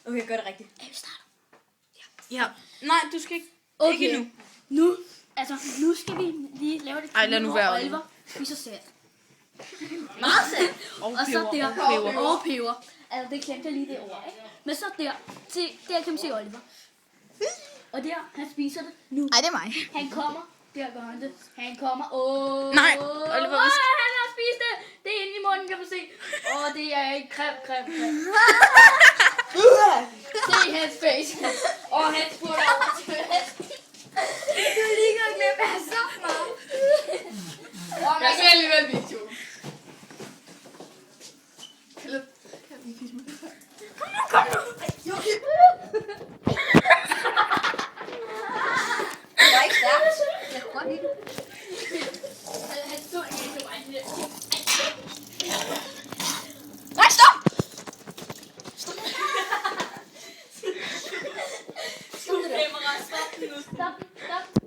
Okay, gør det rigtigt. Vi starter. Ja. Nej, du skal ikke. Okay. Ikke endnu. Nu skal vi lige lave det. Ej, lad nu være, Oliver spiser salt. Meget salt. Og så der. Og peber. Altså, det glemte jeg lige det ord, ikke? Men så der. Der kan man se Oliver. Og der, han spiser det nu. Ej, det er mig. Han kommer. Der gør han det. Han kommer. Nej, Oliver, han har spist det. Det er inde i munden, kan man se. Det er ikke creme. Se hans face. Og han spurgte over til Du er lige gået glip af så meget. Jeg skal alligevel video. Kom nu. Det var ikke stærkt. Jeg kunne godt lide det. Han stod ikke til mig. Nej, stop! Stop.